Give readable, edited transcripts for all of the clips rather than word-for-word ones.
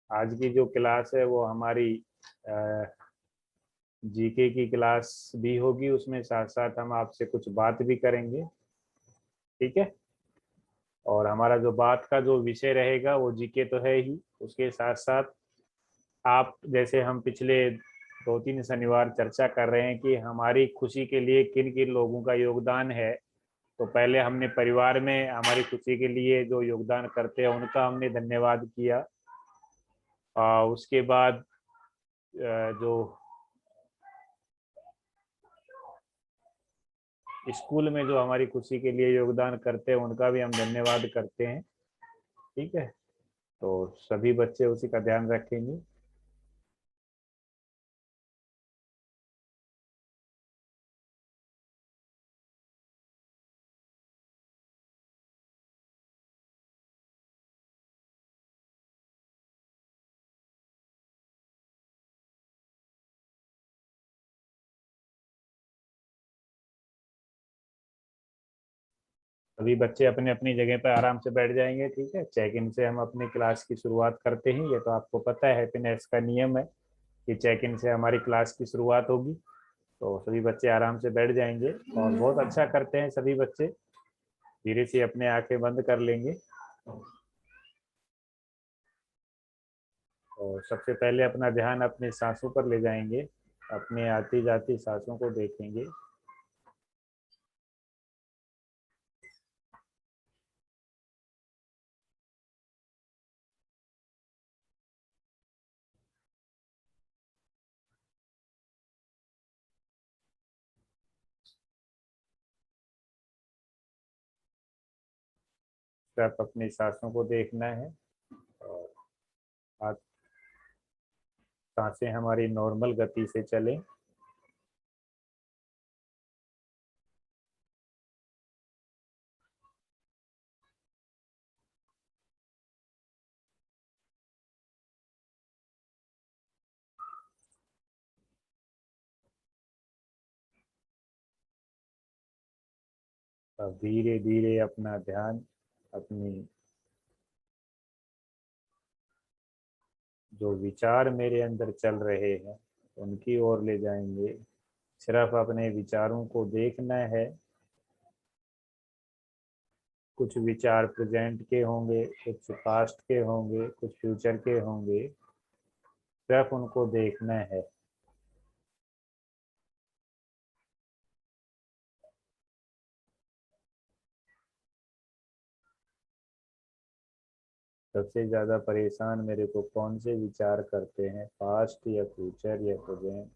आज की जो क्लास है वो हमारी जीके की क्लास भी होगी, उसमें साथ साथ हम आपसे कुछ बात भी करेंगे। ठीक है। और हमारा जो बात का जो विषय रहेगा वो जीके तो है ही, उसके साथ साथ आप जैसे हम पिछले 2-3 शनिवार चर्चा कर रहे हैं कि हमारी खुशी के लिए किन किन लोगों का योगदान है। तो पहले हमने परिवार में हमारी खुशी के लिए जो योगदान करते हैं उनका हमने धन्यवाद किया। उसके बाद जो स्कूल में जो हमारी खुशी के लिए योगदान करते हैं उनका भी हम धन्यवाद करते हैं। ठीक है। तो सभी बच्चे उसी का ध्यान रखेंगे। सभी बच्चे अपने अपनी जगह पर आराम से बैठ जाएंगे। ठीक है। चेक इन से हम अपनी क्लास की शुरुआत करते हैं। ये तो आपको पता है, हैप्पीनेस का नियम है कि चेक इन से हमारी क्लास की शुरुआत होगी। तो सभी बच्चे आराम से बैठ जाएंगे और बहुत अच्छा करते हैं सभी बच्चे। धीरे से अपने आंखें बंद कर लेंगे और सबसे पहले अपना ध्यान अपनी सांसों पर ले जाएंगे। अपने आती जाती सांसों को देखेंगे। सिर्फ अपनी सांसों को देखना है और आप सांसें हमारी नॉर्मल गति से चलें। और धीरे धीरे अपना ध्यान अपनी जो विचार मेरे अंदर चल रहे हैं उनकी ओर ले जाएंगे। सिर्फ अपने विचारों को देखना है। कुछ विचार प्रेजेंट के होंगे, कुछ पास्ट के होंगे, कुछ फ्यूचर के होंगे। सिर्फ उनको देखना है। सबसे ज्यादा परेशान मेरे को कौन से विचार करते हैं, पास्ट या फ्यूचर या प्रेजेंट।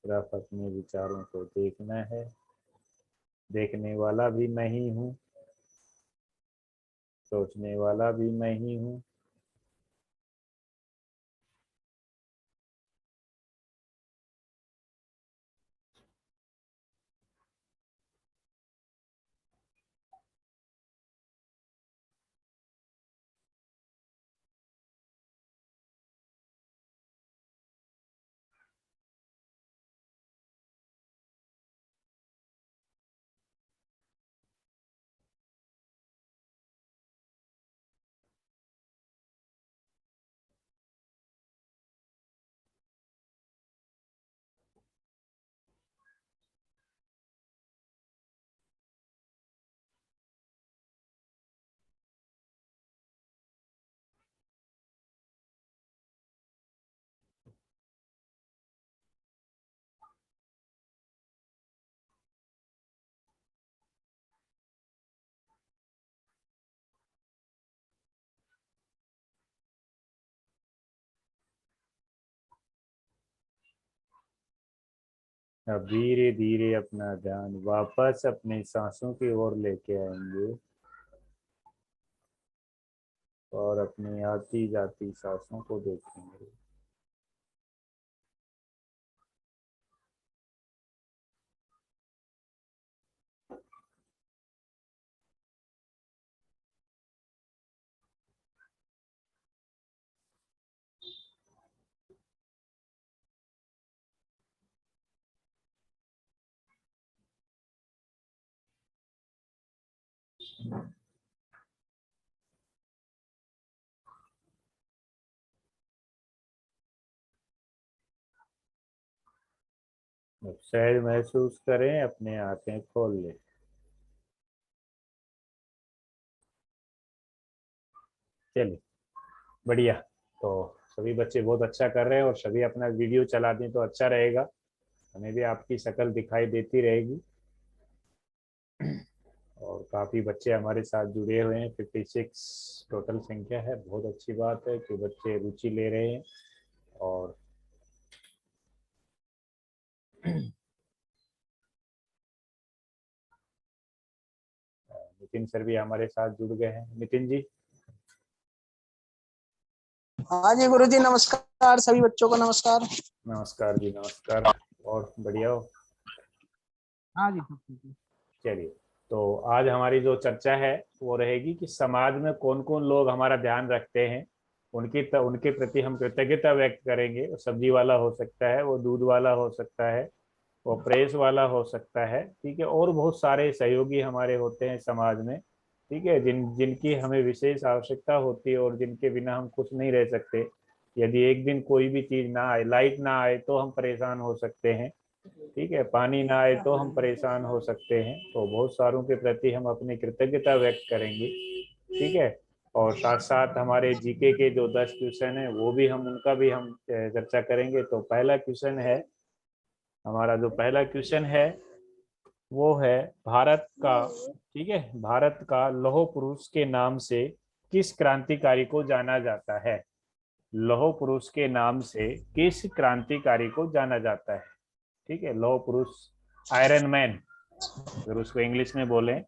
सिर्फ अपने विचारों को देखना है। देखने वाला भी मैं ही हूँ, सोचने वाला भी मैं ही हूँ। अब धीरे धीरे अपना ध्यान वापस अपनी सांसों की ओर लेके आएंगे और अपनी आती जाती सांसों को देखेंगे। सहज महसूस करें, अपने आंखें खोल लें। चलिए, बढ़िया। तो सभी बच्चे बहुत अच्छा कर रहे हैं, और सभी अपना वीडियो चला दें तो अच्छा रहेगा, हमें भी आपकी शक्ल दिखाई देती रहेगी। और काफ़ी बच्चे हमारे साथ जुड़े हुए हैं, 56 टोटल संख्या है। बहुत अच्छी बात है कि बच्चे रुचि ले रहे हैं। और नितिन सर भी हमारे साथ जुड़ गए हैं। नितिन जी। हाँ जी गुरुजी नमस्कार, सभी बच्चों को नमस्कार। नमस्कार जी, नमस्कार। और बढ़िया हो? हाँ जी सब ठीक है। चलिए, तो आज हमारी जो चर्चा है वो रहेगी कि समाज में कौन कौन लोग हमारा ध्यान रखते हैं, उनके प्रति हम कृतज्ञता व्यक्त करेंगे। वो सब्जी वाला हो सकता है, वो दूध वाला हो सकता है, वो प्रेस वाला हो सकता है, ठीक है। और बहुत सारे सहयोगी हमारे होते हैं समाज में, ठीक है, जिनकी हमें विशेष आवश्यकता होती है, और जिनके बिना हम कुछ नहीं रह सकते। यदि एक दिन कोई भी चीज ना आए, लाइट ना आए, तो हम परेशान हो सकते हैं, ठीक है, पानी ना आए तो हम परेशान हो सकते हैं। तो बहुत सारों के प्रति हम अपनी कृतज्ञता व्यक्त करेंगे, ठीक है। और साथ साथ हमारे जीके के जो 10 क्वेश्चन है वो भी हम उनका भी हम चर्चा करेंगे। तो पहला क्वेश्चन है, हमारा जो पहला क्वेश्चन है वो है भारत का, ठीक है, भारत का लौह पुरुष के नाम से किस क्रांतिकारी को जाना जाता है? लौह पुरुष के नाम से किस क्रांतिकारी को जाना जाता है? ठीक है, लौह पुरुष, आयरन मैन, अगर उसको इंग्लिश में बोलें,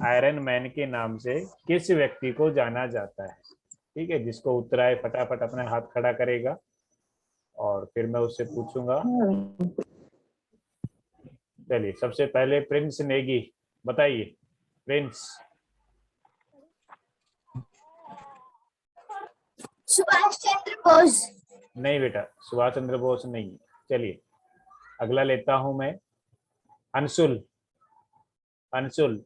आयरन मैन के नाम से किस व्यक्ति को जाना जाता है? ठीक है, जिसको उत्तर आए फटाफट अपना हाथ खड़ा करेगा, और फिर मैं उससे पूछूंगा। चलिए, सबसे पहले प्रिंस नेगी, बताइए। प्रिंस। सुभाष चंद्र बोस। नहीं बेटा, सुभाष चंद्र बोस नहीं। चलिए, अगला लेता हूं मैं, अंशुल। अंशुल।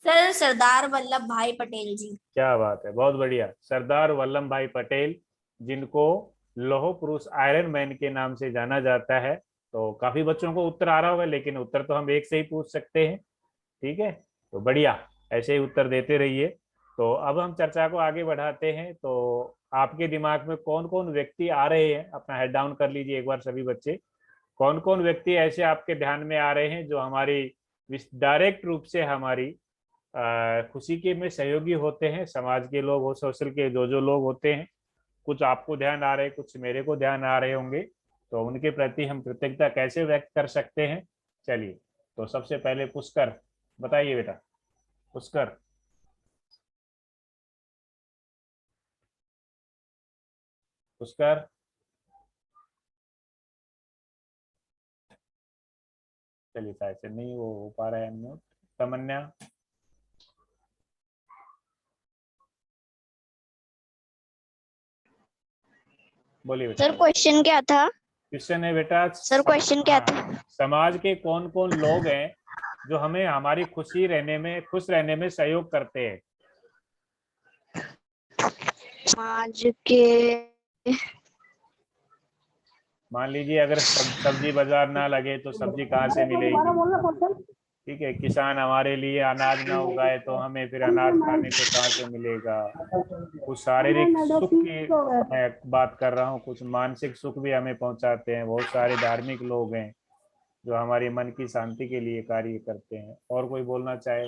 सर सरदार वल्लभ भाई पटेल जी। क्या बात है, बहुत बढ़िया, सरदार वल्लभ भाई पटेल, जिनको लौह पुरुष आयरन मैन के नाम से जाना जाता है। तो काफी बच्चों को उत्तर आ रहा होगा, लेकिन उत्तर तो हम एक से ही पूछ सकते हैं, ठीक है। तो बढ़िया, ऐसे ही उत्तर देते रहिए। तो अब हम चर्चा को आगे बढ़ाते हैं। तो आपके दिमाग में कौन कौन व्यक्ति आ रहे हैं, अपना हेड डाउन कर लीजिए एक बार सभी बच्चे। कौन कौन व्यक्ति ऐसे आपके ध्यान में आ रहे हैं जो हमारी डायरेक्ट रूप से हमारी खुशी के में सहयोगी होते हैं? समाज के लोग हो, सोशल के जो जो लोग होते हैं, कुछ आपको ध्यान आ रहे हैं, कुछ मेरे को ध्यान आ रहे होंगे। तो उनके प्रति हम कृतज्ञता कैसे व्यक्त कर सकते हैं? चलिए, तो सबसे पहले पुष्कर, बताइए बेटा। पुष्कर। पुष्कर। चलिए, शायद से नहीं वो हो पा रहा है अनम्यूट। तमन्ना। बोलिए बेटा। सर क्वेश्चन क्या था? क्वेश्चन है बेटा, सर क्वेश्चन क्या था? समाज के कौन कौन लोग हैं जो हमें हमारी खुशी रहने में, खुश रहने में सहयोग करते हैं? समाज के। मान लीजिए अगर सब्जी बाजार ना लगे तो सब्जी कहाँ से मिलेगी? ठीक है, किसान हमारे लिए अनाज ना उगाए तो हमें फिर अनाज खाने को कहाँ से मिलेगा? कुछ शारीरिक सुख की मैं बात कर रहा हूँ, कुछ मानसिक सुख भी हमें पहुंचाते हैं। बहुत सारे धार्मिक लोग हैं जो हमारी मन की शांति के लिए कार्य करते हैं। और कोई बोलना चाहे?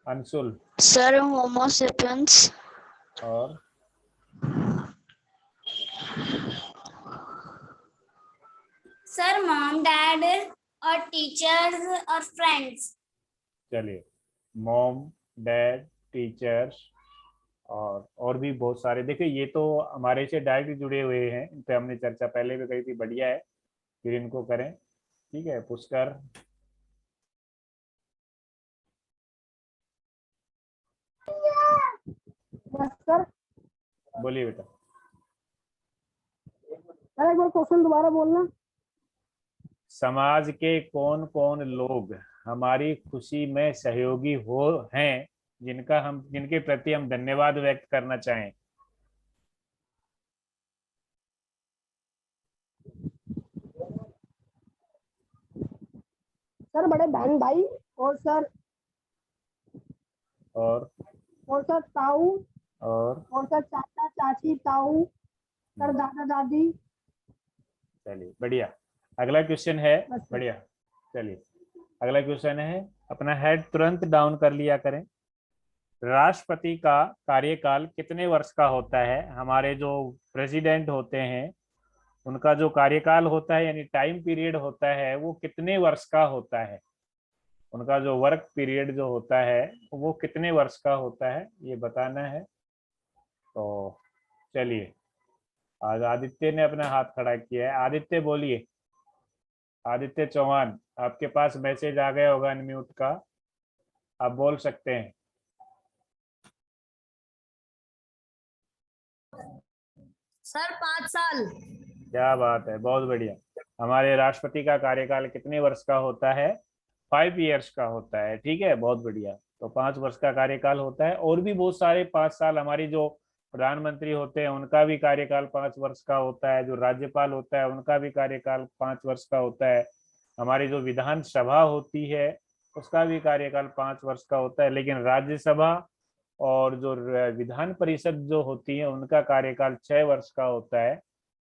अंशुल। Sir homo sapiens. और सर मॉम डैड और टीचर्स और फ्रेंड्स। चलिए, मॉम, डैड, टीचर्स, और भी बहुत सारे। देखिए, ये तो हमारे से डायरेक्ट जुड़े हुए हैं, इन पे हमने चर्चा पहले भी करी थी, बढ़िया है, फिर इनको करें। ठीक है, पुष्कर। सर बोलिए बेटा। एक बार क्वेश्चन दोबारा बोलना। समाज के कौन कौन लोग हमारी खुशी में सहयोगी हो हैं, जिनके प्रति हम धन्यवाद व्यक्त करना चाहें। सर बड़े बहन भाई और सर और ताऊ और सर चाचा चाची ताऊ सर दादा दादी। चलिए बढ़िया। अगला क्वेश्चन है। बस। बढ़िया। चलिए अगला क्वेश्चन है, अपना हेड तुरंत डाउन कर लिया करें। राष्ट्रपति का कार्यकाल कितने वर्ष का होता है? हमारे जो प्रेसिडेंट होते हैं उनका जो कार्यकाल होता है यानी टाइम पीरियड होता है वो कितने वर्ष का होता है? उनका जो वर्क पीरियड जो होता है वो कितने वर्ष का होता है, ये बताना है। तो चलिए, आज आदित्य ने अपना हाथ खड़ा किया है। आदित्य बोलिए। आदित्य चौहान, आपके पास मैसेज आ गया होगा अनम्यूट का, आप बोल सकते हैं। सर 5 साल। क्या बात है, बहुत बढ़िया। हमारे राष्ट्रपति का कार्यकाल कितने वर्ष का होता है? 5 ईयर्स का होता है। ठीक है, बहुत बढ़िया। तो 5 वर्ष का कार्यकाल होता है। और भी बहुत सारे 5 साल, हमारी जो प्रधानमंत्री होते हैं उनका भी कार्यकाल 5 वर्ष का होता है। जो राज्यपाल होता है उनका भी कार्यकाल 5 वर्ष का होता है। हमारी जो विधानसभा होती है उसका भी कार्यकाल 5 वर्ष का होता है। लेकिन राज्यसभा और जो विधान परिषद जो होती है उनका कार्यकाल 6 वर्ष का होता है।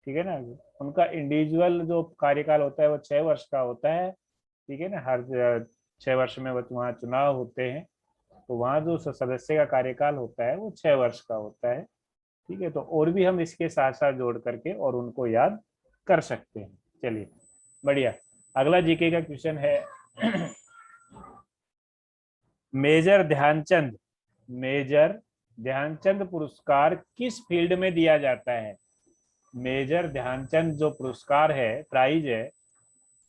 ठीक है ना। उनका इंडिविजुअल जो कार्यकाल होता है वो 6 वर्ष का होता है। ठीक है ना। हर 6 वर्ष में वहाँ चुनाव होते हैं, तो वहाँ जो सदस्य का कार्यकाल होता है वो 6 वर्ष का होता है। ठीक है, तो और भी हम इसके साथ साथ जोड़ करके और उनको याद कर सकते हैं। चलिए बढ़िया। अगला जीके का क्वेश्चन है मेजर ध्यानचंद पुरस्कार किस फील्ड में दिया जाता है? मेजर ध्यानचंद जो पुरस्कार है, प्राइज है,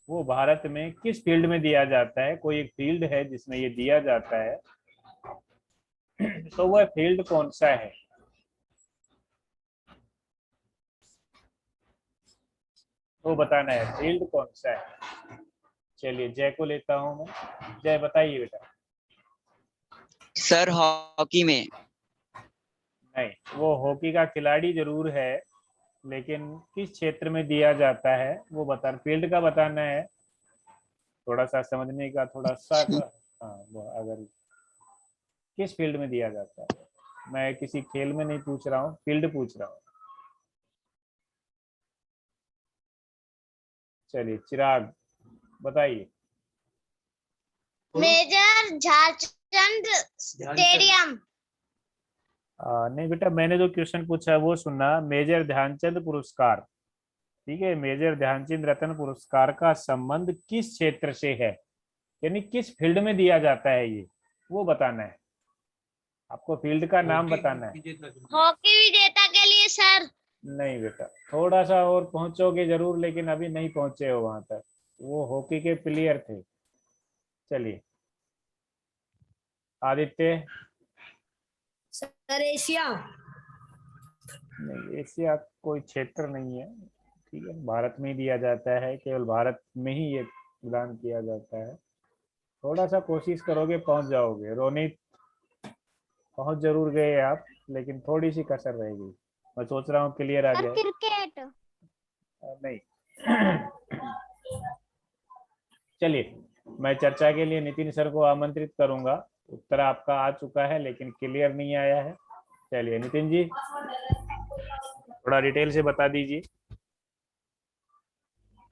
वो भारत में किस फील्ड में दिया जाता है? कोई एक फील्ड है जिसमें ये दिया जाता है, तो वह फील्ड कौन सा है? वो बताना है, फील्ड कौन सा है। चलिए जय को लेता हूं मैं। जय बताइए बेटा। सर हॉकी में। नहीं, वो हॉकी का खिलाड़ी जरूर है, लेकिन किस क्षेत्र में दिया जाता है वो बता, फील्ड का बताना है। थोड़ा सा समझने का, थोड़ा सा हाँ, वो अगर किस फील्ड में दिया जाता है, मैं किसी खेल में नहीं पूछ रहा हूँ, फील्ड पूछ रहा हूँ। चलिए चिराग बताइए। मेजर झारचंद स्टेडियम। नहीं बेटा, मैंने जो क्वेश्चन पूछा है वो सुनना। मेजर ध्यानचंद पुरस्कार, ठीक है, मेजर ध्यानचंद रत्न पुरस्कार का संबंध किस क्षेत्र से है, यानी किस फील्ड में दिया जाता है, ये वो बताना है। आपको फील्ड का नाम बताना है। हॉकी विजेता के लिए सर। नहीं बेटा, थोड़ा सा और पहुंचोगे जरूर, लेकिन अभी नहीं पहुंचे हो वहां तक। वो हॉकी के प्लेयर थे। चलिए आदित्य। Sir Asia. नहीं, एशिया कोई क्षेत्र नहीं है। ठीक है, भारत में ही दिया जाता है, केवल भारत में ही ये प्रदान किया जाता है। थोड़ा सा कोशिश करोगे पहुंच जाओगे। रोनित, पहुंच जरूर गए आप, लेकिन थोड़ी सी कसर रह गई। मैं सोच रहा हूँ क्लियर आ जाए। क्रिकेट। नहीं चलिए, मैं चर्चा के लिए नितिन सर को आमंत्रित करूंगा। उत्तर आपका आ चुका है लेकिन क्लियर नहीं आया है। चलिए नितिन जी, थोड़ा डिटेल से बता दीजिए।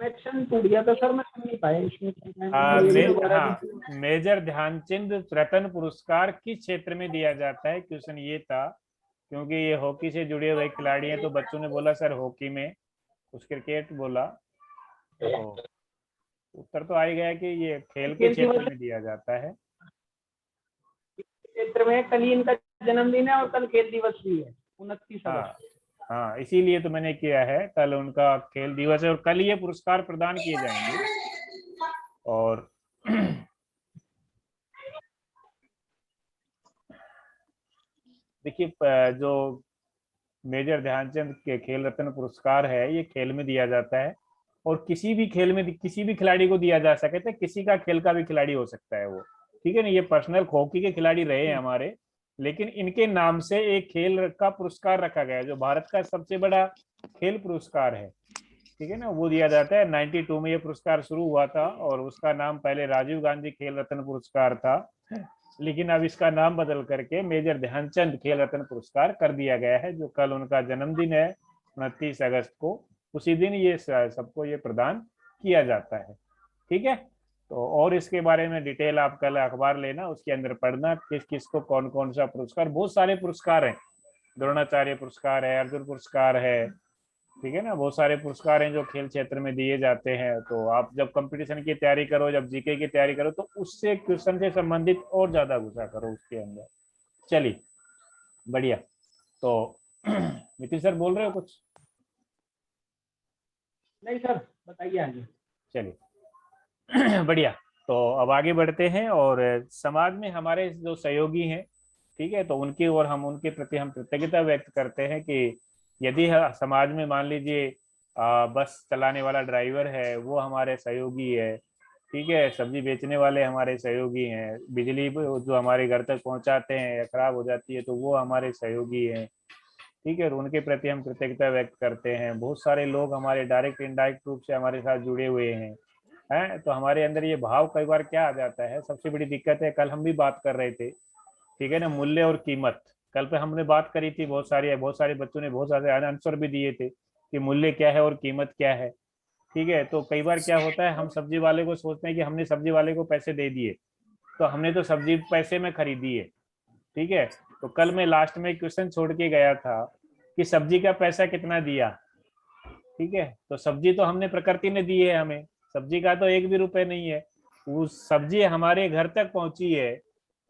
कनेक्शन टूट गया था सर, मैं सुन नहीं पाया इसमें। मेजर ध्यानचंद रत्न पुरस्कार किस क्षेत्र में दिया जाता है, क्वेश्चन ये था। क्योंकि ये हॉकी से जुड़े हुए खिलाड़ी हैं, तो बच्चों ने बोला सर हॉकी में, कुछ क्रिकेट बोला, तो उत्तर तो आ ही गया कि ये खेल के क्षेत्र में दिया जाता है। क्षेत्र में कल ही इनका जन्मदिन है और कल खेल दिवस भी है 29 हाँ अगस्त। हाँ, इसीलिए तो मैंने किया है, कल उनका खेल दिवस है और कल ये पुरस्कार प्रदान किए जाएंगे। और देखिए, जो मेजर ध्यानचंद के खेल रत्न पुरस्कार है ये खेल में दिया जाता है। और किसी भी खेल में किसी भी खिलाड़ी को दिया जा सकता है, किसी का खेल का भी खिलाड़ी हो सकता है वो, ठीक है ना। ये पर्सनल हॉकी के खिलाड़ी रहे हैं हमारे, लेकिन इनके नाम से एक खेल का पुरस्कार रखा गया है जो भारत का सबसे बड़ा खेल पुरस्कार है, ठीक है ना। वो दिया जाता है 92 में ये पुरस्कार शुरू हुआ था, और उसका नाम पहले राजीव गांधी खेल रत्न पुरस्कार था, लेकिन अब इसका नाम बदल करके मेजर ध्यानचंद खेल रत्न पुरस्कार कर दिया गया है, जो कल उनका जन्मदिन है 29 अगस्त को, उसी दिन ये सबको ये प्रदान किया जाता है, ठीक है। तो और इसके बारे में डिटेल आप कल अखबार लेना, उसके अंदर पढ़ना किस किस को कौन कौन सा पुरस्कार, बहुत सारे पुरस्कार हैं, द्रोणाचार्य पुरस्कार है, अर्जुन पुरस्कार है, ठीक है ना। बहुत सारे पुरस्कार हैं जो खेल क्षेत्र में दिए जाते हैं। तो आप जब कंपटीशन की तैयारी करो, जब जीके की तैयारी करो, तो उससे क्वेश्चन से संबंधित और ज्यादा घुसा करो उसके अंदर। चलिए बढ़िया। तो नितिन सर बोल रहे हो कुछ? नहीं सर, बताइए आगे। चलिए बढ़िया। तो अब आगे बढ़ते हैं, और समाज में हमारे जो सहयोगी हैं, ठीक है, तो उनकी और हम उनके प्रति हम कृतज्ञता व्यक्त करते हैं कि यदि समाज में मान लीजिए बस चलाने वाला ड्राइवर है वो हमारे सहयोगी है, ठीक है, सब्जी बेचने वाले हमारे सहयोगी हैं, बिजली जो हमारे घर तक पहुंचाते हैं या खराब हो जाती है तो वो हमारे सहयोगी हैं, ठीक है, और उनके प्रति हम कृतज्ञता व्यक्त करते हैं। बहुत सारे लोग हमारे डायरेक्ट इनडायरेक्ट रूप से हमारे साथ जुड़े हुए हैं, तो हमारे अंदर ये भाव कई बार क्या आ जाता है, सबसे बड़ी दिक्कत है, कल हम भी बात कर रहे थे, ठीक है ना, मूल्य और कीमत। कल पे हमने बात करी थी, बहुत सारे बच्चों ने बहुत सारे आंसर भी दिए थे कि मूल्य क्या है और कीमत क्या है, ठीक है। तो कई बार क्या होता है, हम सब्जी वाले को सोचते हैं कि हमने सब्जी वाले को पैसे दे दिए, तो हमने तो सब्जी पैसे में खरीदी है, ठीक है। तो कल मैं लास्ट में क्वेश्चन छोड़ के गया था कि सब्जी का पैसा कितना दिया, ठीक है, तो सब्जी तो हमने प्रकृति ने दी है, हमें सब्जी का तो 1 भी रुपए नहीं है, उस सब्जी हमारे घर तक पहुंची है,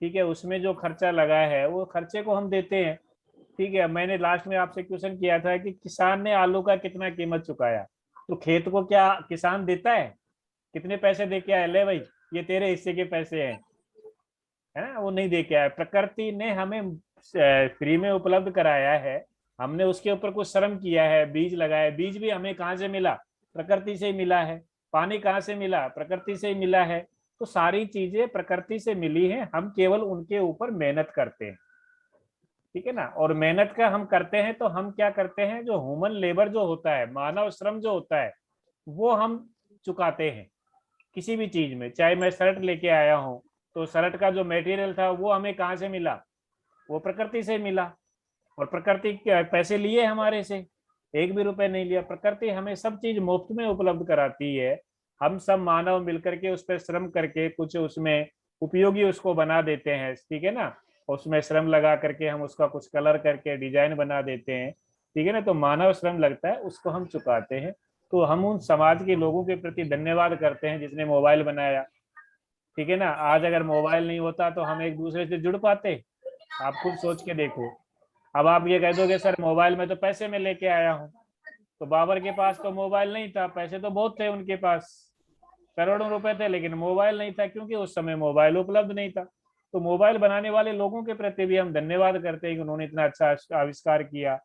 ठीक है, उसमें जो खर्चा लगा है वो खर्चे को हम देते हैं, ठीक है। मैंने लास्ट में आपसे क्वेश्चन किया था कि किसान ने आलू का कितना कीमत चुकाया, तो खेत को क्या किसान देता है, कितने पैसे दे के आया, ले भाई ये तेरे हिस्से के पैसे हैं, है ना, वो नहीं दे के आया, प्रकृति ने हमें फ्री में उपलब्ध कराया है, हमने उसके ऊपर कुछ श्रम किया है, बीज लगाया, बीज भी हमें कहाँ से मिला, प्रकृति से ही मिला है, पानी कहाँ से मिला, प्रकृति से ही मिला है, तो सारी चीजें प्रकृति से मिली हैं, हम केवल उनके ऊपर मेहनत करते हैं, ठीक है ना। और मेहनत का हम करते हैं तो हम क्या करते हैं, जो ह्यूमन लेबर जो होता है, मानव श्रम जो होता है, वो हम चुकाते हैं किसी भी चीज में। चाहे मैं शर्ट लेके आया हूँ, तो शर्ट का जो मटेरियल था वो हमें कहाँ से मिला, वो प्रकृति से मिला, और प्रकृति पैसे लिए हमारे से, 1 भी रुपए नहीं लिया, प्रकृति हमें सब चीज मुफ्त में उपलब्ध कराती है, हम सब मानव मिलकर के उस पर श्रम करके कुछ उसमें उपयोगी उसको बना देते हैं, ठीक है ना, उसमें श्रम लगा करके हम उसका कुछ कलर करके डिजाइन बना देते हैं, ठीक है ना, तो मानव श्रम लगता है, उसको हम चुकाते हैं। तो हम उन समाज के लोगों के प्रति धन्यवाद करते हैं जिसने मोबाइल बनाया, ठीक है ना, आज अगर मोबाइल नहीं होता तो हम एक दूसरे से जुड़ पाते, आप खुद सोच के देखो। अब आप ये कह दोगे सर मोबाइल में तो पैसे में लेके आया हूँ, तो बाबर के पास तो मोबाइल नहीं था, पैसे तो बहुत थे उनके पास, करोड़ों रुपए थे, लेकिन मोबाइल नहीं था, क्योंकि उस समय मोबाइल उपलब्ध नहीं था। तो मोबाइल बनाने वाले लोगों के प्रति भी हम धन्यवाद करते हैं कि उन्होंने इतना अच्छा आविष्कार किया,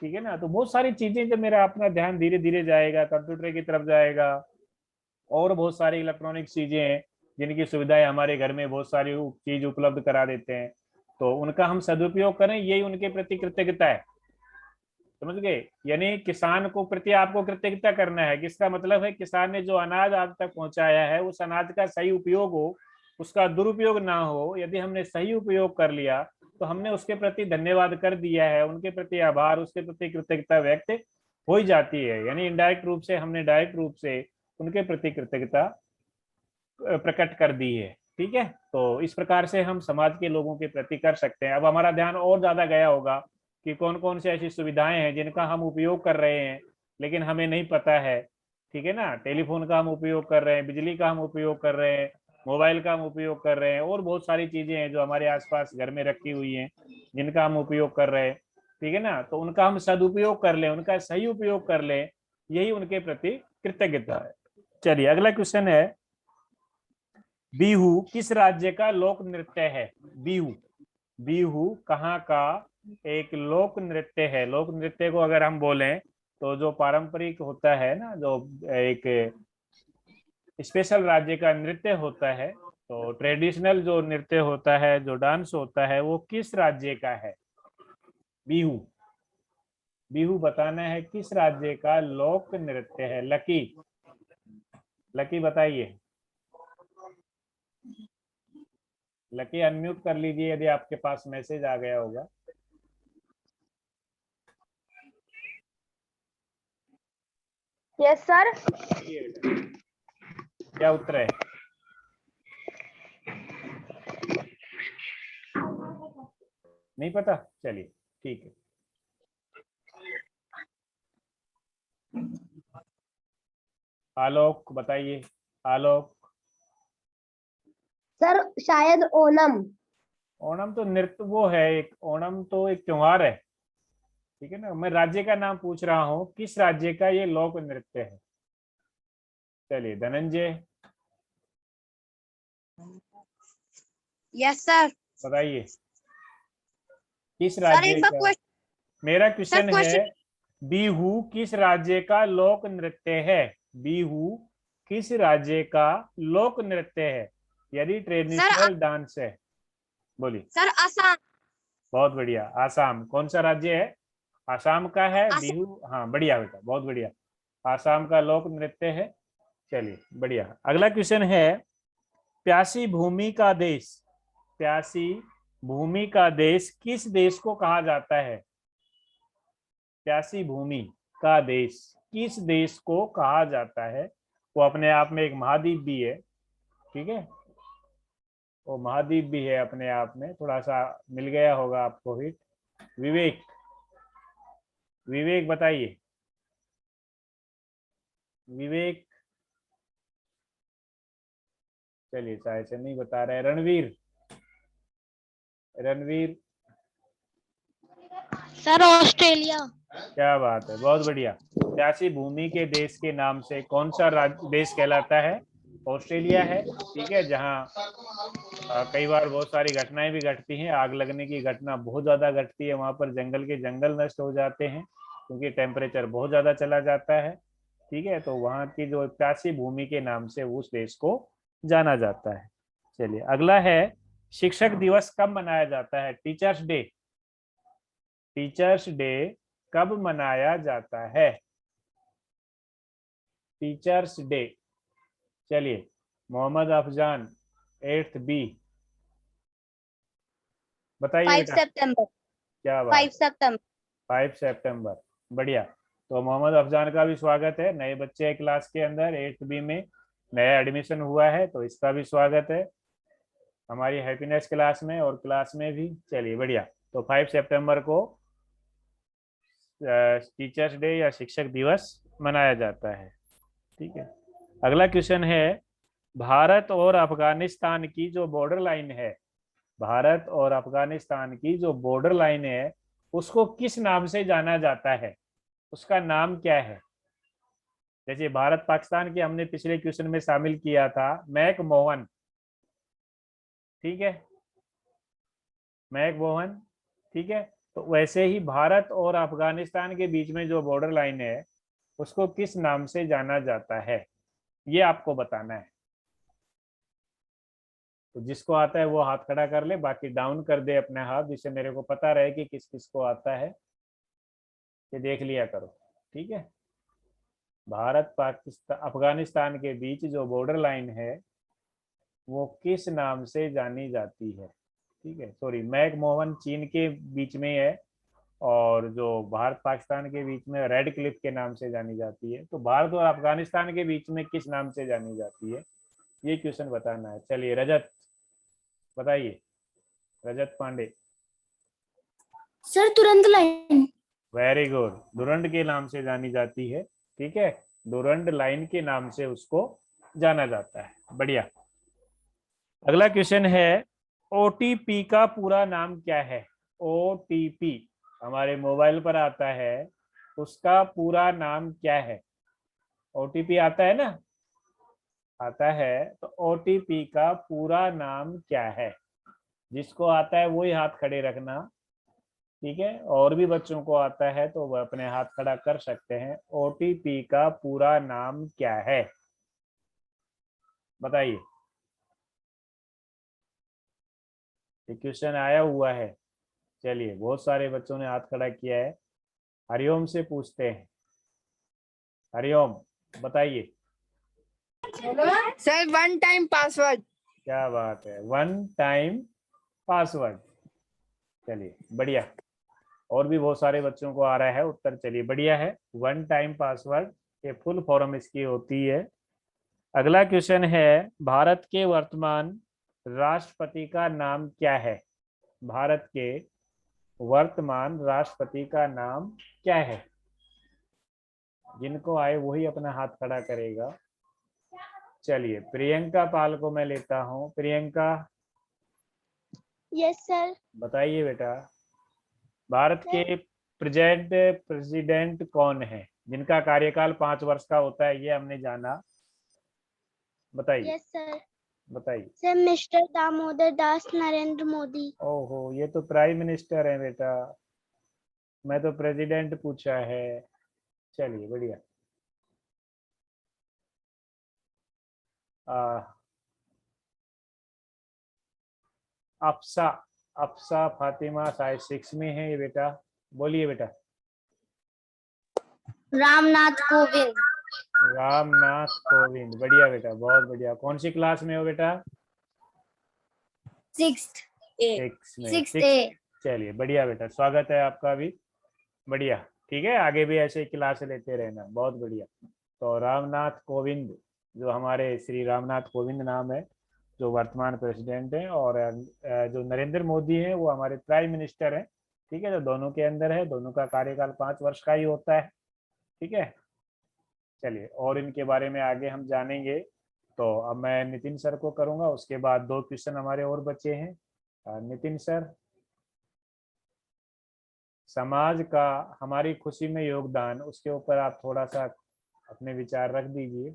ठीक है ना। तो बहुत सारी चीजें, जब मेरा अपना ध्यान धीरे धीरे जाएगा कंप्यूटर की तरफ जाएगा, और बहुत सारी इलेक्ट्रॉनिक चीजें हैं जिनकी सुविधाएं हमारे घर में बहुत सारी चीज उपलब्ध करा देते हैं, तो उनका हम सदुपयोग करें, यही उनके प्रति कृतज्ञता है, समझ गए। यानी किसान को प्रति आपको कृतज्ञता करना है, किसका मतलब है, किसान ने जो अनाज आप तक पहुंचाया है उस अनाज का सही उपयोग हो, उसका दुरुपयोग ना हो, यदि हमने सही उपयोग कर लिया तो हमने उसके प्रति धन्यवाद कर दिया है, उनके प्रति आभार, उसके प्रति कृतज्ञता व्यक्त हो ही जाती है, यानी इनडायरेक्ट रूप से हमने डायरेक्ट रूप से उनके प्रति कृतज्ञता प्रकट कर दी है, ठीक है। तो इस प्रकार से हम समाज के लोगों के प्रति कर सकते हैं। अब हमारा ध्यान और ज्यादा गया होगा कि कौन कौन सी ऐसी सुविधाएं हैं जिनका हम उपयोग कर रहे हैं लेकिन हमें नहीं पता है, ठीक है ना, टेलीफोन का हम उपयोग कर रहे हैं, बिजली का हम उपयोग कर रहे हैं, मोबाइल का हम उपयोग कर रहे हैं, और बहुत सारी चीजें हैं जो हमारे आसपास घर में रखी हुई हैं जिनका हम उपयोग कर रहे हैं, ठीक है ना, तो उनका हम सदुपयोग कर लें, उनका सही उपयोग कर लें, यही उनके प्रति कृतज्ञता है। चलिए अगला क्वेश्चन है, बिहू किस राज्य का लोक नृत्य है। बिहू, बिहू कहाँ का एक लोक नृत्य है। लोक नृत्य को अगर हम बोलें तो जो पारंपरिक होता है ना, जो एक स्पेशल राज्य का नृत्य होता है, तो ट्रेडिशनल जो नृत्य होता है, जो डांस होता है, वो किस राज्य का है? बिहू। बिहू बताना है किस राज्य का लोक नृत्य है। लकी, लकी बताइए। लकी अनम्यूट कर लीजिए यदि आपके पास मैसेज आ गया होगा। Yes sir. क्या उत्तर है? नहीं पता, चलिए ठीक है। आलोक बताइए। आलोक। सर शायद ओनम। ओणम तो नृत्य वो है एक, ओणम तो एक त्योहार है, ठीक है ना। मैं राज्य का नाम पूछ रहा हूँ, किस राज्य का ये लोक नृत्य है। चलिए धनंजय यस सर। बताइए किस सर राज्य एक बार का। क्वेश्चन। मेरा सर क्वेश्चन है, क्वेश्चन। बिहू किस राज्य का लोक नृत्य है? बिहू किस राज्य का लोक नृत्य है, यदि सर ट्रेडिशनल डांस है? बोलिए। सर आसाम। बहुत बढ़िया। आसाम कौन सा राज्य है? आसाम का है आसाम। बिहू। हाँ बढ़िया बेटा, बहुत बढ़िया। आसाम का लोक नृत्य है। चलिए बढ़िया। अगला क्वेश्चन है, प्यासी भूमि का देश। प्यासी भूमि का देश किस देश को कहा जाता है? प्यासी भूमि का देश किस देश को कहा जाता है? वो अपने आप में एक महाद्वीप भी है, ठीक है। वो महाद्वीप भी है अपने आप में, थोड़ा सा मिल गया होगा आपको हिट। विवेक, विवेक बताइए। विवेक, चलिए शायद से नहीं बता रहे। रणवीर, रणवीर। Sir Australia. क्या बात है, बहुत बढ़िया। प्यासी भूमि के देश के नाम से कौन सा देश कहलाता है? ऑस्ट्रेलिया है, ठीक है। जहाँ कई बार बहुत सारी घटनाएं भी घटती हैं, आग लगने की घटना बहुत ज्यादा घटती है, वहां पर जंगल के जंगल नष्ट हो जाते हैं क्योंकि टेम्परेचर बहुत ज्यादा चला जाता है, ठीक है। तो वहाँ की जो प्यासी भूमि के नाम से उस देश को जाना जाता है। चलिए अगला है, शिक्षक दिवस कब मनाया जाता है? Teachers day. टीचर्स डे कब मनाया जाता है? Teachers day. चलिए मोहम्मद अफजान 8th बी बताइए 5 बेटा। सितंबर। क्या बात। 5 सितंबर। 5 सितंबर, बढ़िया। तो मोहम्मद अफजान का भी स्वागत है, नए बच्चे हैं क्लास के अंदर, 8th बी में नया एडमिशन हुआ है, तो इसका भी स्वागत है हमारी हैप्पीनेस क्लास में और क्लास में भी। चलिए बढ़िया। तो 5 सितंबर को टीचर्स डे या शिक्षक दिवस मनाया जाता है, ठीक है। अगला क्वेश्चन है, भारत और अफगानिस्तान की जो बॉर्डर लाइन है, भारत और अफगानिस्तान की जो बॉर्डर लाइन है, उसको किस नाम से जाना जाता है? उसका नाम क्या है? जैसे भारत पाकिस्तान की हमने पिछले क्वेश्चन में शामिल किया था मैक मोहन, ठीक है, मैक मोहन, ठीक है। तो वैसे ही भारत और अफगानिस्तान के बीच में जो बॉर्डर लाइन है, उसको किस नाम से जाना जाता है, ये आपको बताना है। तो जिसको आता है वो हाथ खड़ा कर ले, बाकी डाउन कर दे अपने हाथ, जिससे मेरे को पता रहे कि किस किस को आता है, ये देख लिया करो, ठीक है। भारत पाकिस्तान अफगानिस्तान के बीच जो बॉर्डर लाइन है वो किस नाम से जानी जाती है, ठीक है। सॉरी, मैक मोहन चीन के बीच में है और जो भारत पाकिस्तान के बीच में रेड क्लिफ के नाम से जानी जाती है। तो भारत और अफगानिस्तान के बीच में किस नाम से जानी जाती है, ये क्वेश्चन बताना है। चलिए रजत बताइए। रजत पांडे। सर तुरंत लाइन। वेरी गुड, डुरंड के नाम से जानी जाती है, ठीक है। डुरंड लाइन के नाम से उसको जाना जाता है, बढ़िया। अगला क्वेश्चन है, ओटीपी का पूरा नाम क्या है? ओटीपी हमारे मोबाइल पर आता है, उसका पूरा नाम क्या है? ओटीपी आता है ना, आता है, तो ओटीपी का पूरा नाम क्या है? जिसको आता है वही हाथ खड़े रखना, ठीक है, और भी बच्चों को आता है तो वह अपने हाथ खड़ा कर सकते हैं। ओटीपी का पूरा नाम क्या है, बताइए। ये क्वेश्चन आया हुआ है। चलिए, बहुत सारे बच्चों ने हाथ खड़ा किया है। हरिओम से पूछते हैं। हरिओम, बताइए। Sir 1 time password. क्या बात है, 1 टाइम पासवर्ड। चलिए बढ़िया, और भी बहुत सारे बच्चों को आ रहा है उत्तर। चलिए बढ़िया है, 1 टाइम पासवर्ड ये फुल फॉर्म इसकी होती है। अगला क्वेश्चन है, भारत के वर्तमान राष्ट्रपति का नाम क्या है। भारत के वर्तमान राष्ट्रपति का नाम क्या है। जिनको आए वही अपना हाथ खड़ा करेगा। चलिए, प्रियंका पाल को मैं लेता हूँ। Priyanka, yes sir. बताइए बेटा, भारत के प्रेसिडेंट कौन है, जिनका कार्यकाल 5 वर्ष का होता है, ये हमने जाना। बताइए। Yes sir. बताइए। Sir mister Damodar Das Narendra Modi. ओहो, ये तो प्राइम मिनिस्टर है बेटा, मैं तो प्रेसिडेंट पूछा है। चलिए बढ़िया। अफसा, अफसा फातिमा शायद 6 में है ये बेटा। बोलिए बेटा। रामनाथ कोविंद। रामनाथ कोविंद, बढ़िया बेटा, बहुत बढ़िया। कौन सी क्लास में हो बेटा। 6th A। 6 में। 6th 6। A। चलिए बढ़िया बेटा, स्वागत है आपका भी। बढ़िया, ठीक है, आगे भी ऐसे ही क्लास लेते रहना, बहुत बढ़िया। तो रामनाथ कोविंद, जो हमारे श्री रामनाथ कोविंद नाम है, जो वर्तमान प्रेसिडेंट हैं, और जो नरेंद्र मोदी हैं वो हमारे प्राइम मिनिस्टर हैं। ठीक है, तो दोनों के अंदर है, दोनों का कार्यकाल 5 वर्ष का ही होता है। ठीक है, चलिए, और इनके बारे में आगे हम जानेंगे। तो अब मैं नितिन सर को करूंगा, उसके बाद 2 क्वेश्चन हमारे और बचे हैं। नितिन सर, समाज का हमारी खुशी में योगदान, उसके ऊपर आप थोड़ा सा अपने विचार रख दीजिए।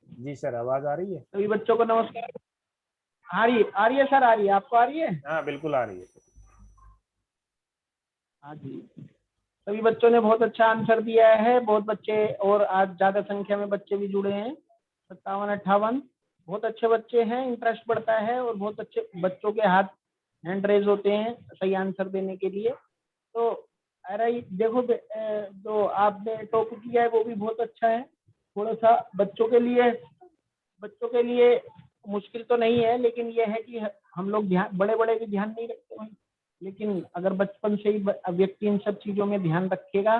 जी सर, आवाज आ रही है। सभी बच्चों को नमस्कार। आ रही है सर, आ रही है, आपको आ रही है। हाँ बिल्कुल आ रही है। हाँ जी, सभी बच्चों ने बहुत अच्छा आंसर दिया है। बहुत बच्चे, और आज ज्यादा संख्या में बच्चे भी जुड़े हैं, 57-58। बहुत अच्छे बच्चे हैं, इंटरेस्ट बढ़ता है, और बहुत अच्छे बच्चों के हाथ हैंड रेज होते हैं सही आंसर देने के लिए। तो अरे देखो, जो आपने टॉपिक किया है वो भी बहुत अच्छा है। थोड़ा सा बच्चों के लिए मुश्किल तो नहीं है, लेकिन यह है कि हम लोग ध्यान, बड़े बड़े भी ध्यान नहीं रखते हैं, लेकिन अगर बचपन से ही व्यक्ति इन सब चीजों में ध्यान रखेगा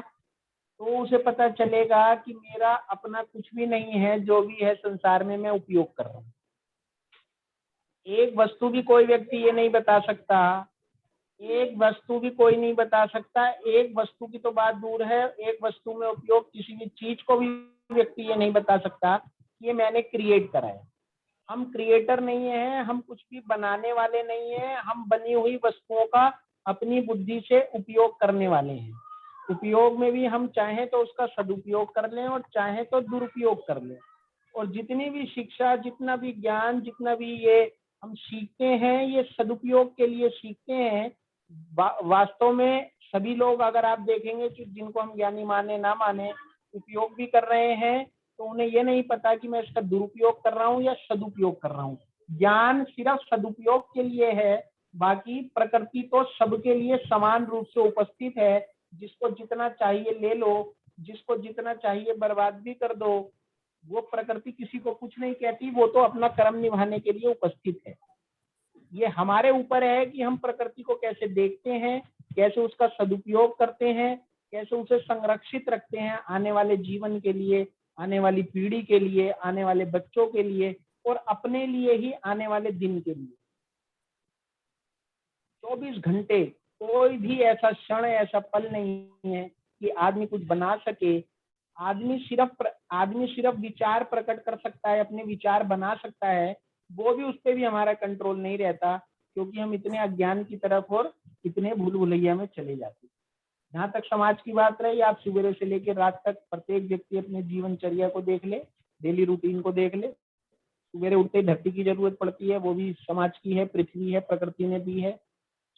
तो उसे पता चलेगा कि मेरा अपना कुछ भी नहीं है, जो भी है संसार में मैं उपयोग कर रहा हूँ। एक वस्तु भी कोई व्यक्ति ये नहीं बता सकता, एक वस्तु भी कोई नहीं बता सकता, एक वस्तु की तो बात दूर है, एक वस्तु में उपयोग किसी भी चीज को भी व्यक्ति ये नहीं बता सकता कि ये मैंने क्रिएट करा है। हम क्रिएटर नहीं है, हम कुछ भी बनाने वाले नहीं है, हम बनी हुई वस्तुओं का अपनी बुद्धि से उपयोग करने वाले हैं। उपयोग में भी हम चाहें तो उसका सदुपयोग कर लें और चाहें तो दुरुपयोग कर लें। और जितनी भी शिक्षा, जितना भी ज्ञान, जितना भी ये हम सीखते हैं, ये सदुपयोग के लिए सीखते हैं। वास्तव में सभी लोग, अगर आप देखेंगे कि जिनको हम ज्ञानी माने ना माने, उपयोग भी कर रहे हैं, तो उन्हें ये नहीं पता कि मैं इसका दुरुपयोग कर रहा हूँ या सदुपयोग कर रहा हूँ। ज्ञान सिर्फ सदुपयोग के लिए है, बाकी प्रकृति तो सबके लिए समान रूप से उपस्थित है। जिसको जितना चाहिए ले लो, जिसको जितना चाहिए बर्बाद भी कर दो। वो प्रकृति किसी को कुछ नहीं कहती, वो तो अपना कर्म निभाने के लिए उपस्थित है। ये हमारे ऊपर है कि हम प्रकृति को कैसे देखते हैं, कैसे उसका सदुपयोग करते हैं, कैसे उसे संरक्षित रखते हैं आने वाले जीवन के लिए, आने वाली पीढ़ी के लिए, आने वाले बच्चों के लिए, और अपने लिए ही आने वाले दिन के लिए। 24 घंटे कोई भी ऐसा क्षण, ऐसा पल नहीं है कि आदमी कुछ बना सके। आदमी सिर्फ विचार प्रकट कर सकता है, अपने विचार बना सकता है, वो भी, उस पर भी हमारा कंट्रोल नहीं रहता, क्योंकि हम इतने अज्ञान की तरफ और इतने भूल भुलैया में चले जाते हैं। जहाँ तक समाज की बात रही, आप सुबह से लेकर रात तक प्रत्येक व्यक्ति अपने जीवनचर्या को देख ले, डेली रूटीन को देख ले। सवेरे उठते ही धरती की जरूरत पड़ती है, वो भी समाज की है, पृथ्वी है, प्रकृति ने दी है।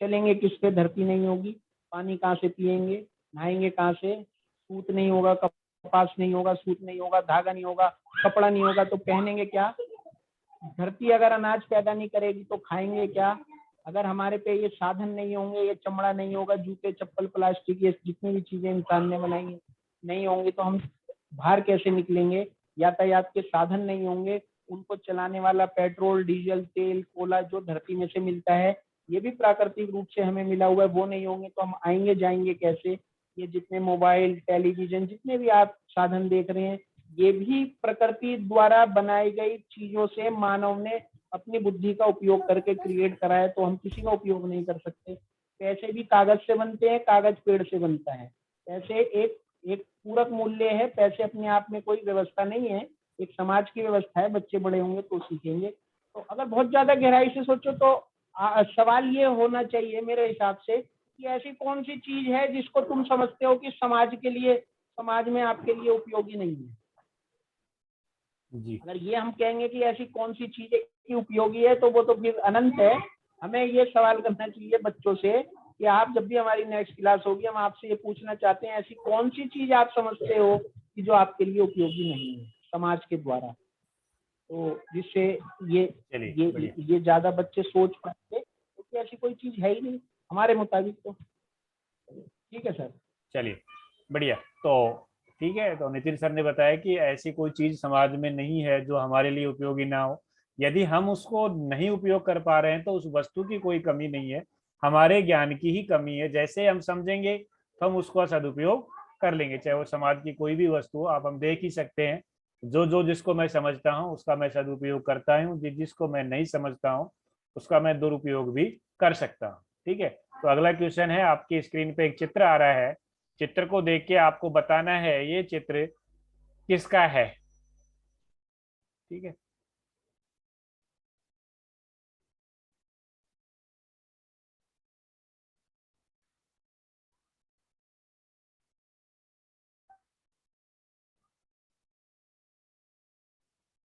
चलेंगे किस पे, धरती नहीं होगी, पानी कहाँ से पिएंगे, नहाएंगे कहाँ से, सूत नहीं होगा, कपास नहीं होगा, सूत नहीं होगा, धागा नहीं होगा, कपड़ा नहीं होगा, तो पहनेंगे क्या। धरती अगर अनाज पैदा नहीं करेगी तो खाएंगे क्या। अगर हमारे पे ये साधन नहीं होंगे, ये चमड़ा नहीं होगा, जूते चप्पल प्लास्टिक ये जितनी भी चीजें इंसान ने बनाई नहीं होंगी तो हम बाहर कैसे निकलेंगे। यातायात के साधन नहीं होंगे, उनको चलाने वाला पेट्रोल डीजल तेल कोला जो धरती में से मिलता है, ये भी प्राकृतिक रूप से हमें मिला हुआ है, वो नहीं होंगे तो हम आएंगे जाएंगे कैसे। ये जितने मोबाइल टेलीविजन जितने भी आप साधन देख रहे हैं, ये भी प्रकृति द्वारा बनाई गई चीजों से मानव ने अपनी बुद्धि का उपयोग करके क्रिएट करा है, तो हम किसी का उपयोग नहीं कर सकते। पैसे भी कागज से बनते हैं, कागज पेड़ से बनता है। पैसे एक एक पूरक मूल्य है, पैसे अपने आप में कोई व्यवस्था नहीं है, एक समाज की व्यवस्था है। बच्चे बड़े होंगे तो सीखेंगे। तो अगर बहुत ज्यादा गहराई से सोचो तो सवाल ये होना चाहिए मेरे हिसाब से कि ऐसी कौन सी चीज है जिसको तुम समझते हो कि समाज के लिए, समाज में आपके लिए उपयोगी नहीं है। जी अगर ये हम कहेंगे कि ऐसी कौन सी चीज की उपयोगी है तो वो तो फिर अनंत है। हमें ये सवाल करना चाहिए बच्चों से कि आप जब भी हमारी नेक्स्ट क्लास होगी, हम आपसे ये पूछना चाहते हैं ऐसी कौन सी चीज आप समझते हो कि जो आपके लिए उपयोगी नहीं है समाज के द्वारा, तो जिससे ये चलिए बढ़िया। ये ज्यादा बच्चे सोच पाएंगे, क्योंकि ऐसी कोई चीज है ही नहीं हमारे मुताबिक तो। ठीक है सर। चलिए बढ़िया। तो ठीक है, तो नितिन सर ने बताया कि ऐसी कोई चीज समाज में नहीं है जो हमारे लिए उपयोगी ना हो। यदि हम उसको नहीं उपयोग कर पा रहे हैं तो उस वस्तु की कोई कमी नहीं है, हमारे ज्ञान की ही कमी है। जैसे हम समझेंगे तो हम उसका सदुपयोग कर लेंगे, चाहे वो समाज की कोई भी वस्तु हो। आप हम देख ही सकते हैं, जो जो जिसको मैं समझता हूँ उसका मैं सदुपयोग करता हूँ, जिसको मैं नहीं समझता हूँ उसका मैं दुरुपयोग भी कर सकता हूँ। ठीक है, तो अगला क्वेश्चन है, आपकी स्क्रीन पे एक चित्र आ रहा है। चित्र को देख के आपको बताना है ये चित्र किसका है। ठीक है,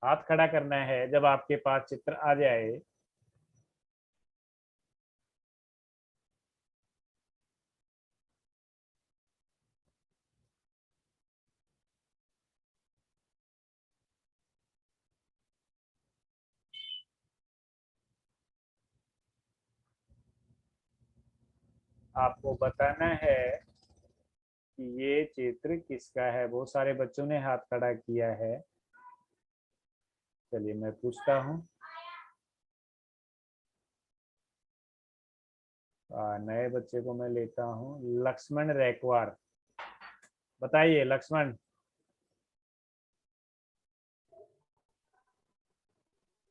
हाथ खड़ा करना है जब आपके पास चित्र आ जाए। आपको बताना है कि ये चित्र किसका है। बहुत सारे बच्चों ने हाथ खड़ा किया है। चलिए मैं पूछता हूँ, नए बच्चे को मैं लेता हूँ, लक्ष्मण रेकवार। बताइए लक्ष्मण,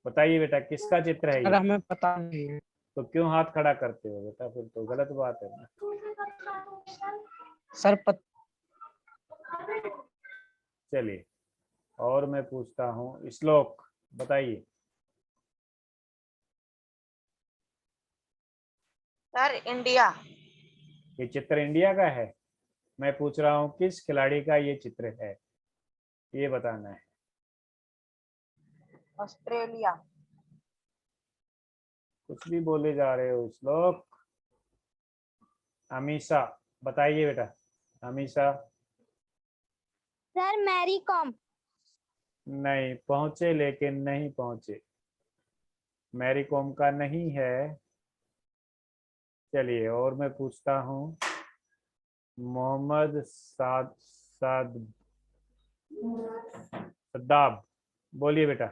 बताइए बेटा किसका चित्र है सर ये। हमें पता नहीं है। तो क्यों हाथ खड़ा करते हो बेटा, फिर तो गलत बात है ना। सर चलिए और मैं पूछता हूँ, श्लोक बताइए। Sir India. ये चित्र इंडिया का है। मैं पूछ रहा हूँ किस खिलाड़ी का ये चित्र है, ये बताना है। ऑस्ट्रेलिया। कुछ भी बोले जा रहे हो श्लोक। अमीषा बताइए बेटा। अमीषा सर मैरी कॉम। नहीं पहुंचे, लेकिन नहीं पहुंचे, मैरी कॉम का नहीं है। चलिए और मैं पूछता हूँ, मोहम्मद सद्दाब, बोलिए बेटा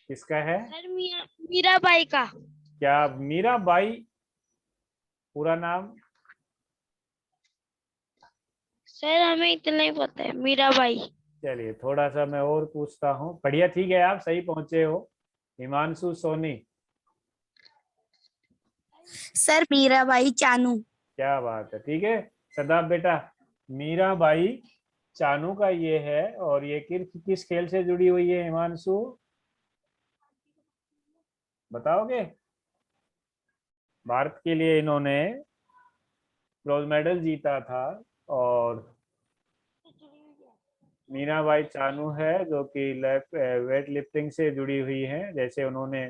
किसका है। सर मीराबाई का। क्या मीराबाई पूरा नाम। सर हमें इतना ही पता है, मीराबाई। चलिए थोड़ा सा मैं और पूछता हूँ। बढ़िया, ठीक है आप सही पहुंचे हो। हिमांशु सोनी। सर मीराबाई चानू। क्या बात है, ठीक है। सदाब बेटा, मीराबाई चानू का ये है, और ये किस खेल से जुड़ी हुई है हिमांशु, बताओगे। भारत के लिए इन्होंने ब्रॉन्ज मेडल जीता था, और मीराबाई चानू है जो कि वेट लिफ्टिंग से जुड़ी हुई है, जैसे उन्होंने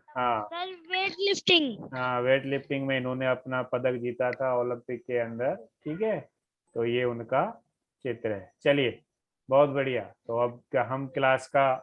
हाँ सर वेट लिफ्टिंग। हाँ वेट लिफ्टिंग में इन्होंने अपना पदक जीता था ओलंपिक के अंदर। ठीक है, तो ये उनका चित्र है। चलिए बहुत बढ़िया। तो अब हम क्लास का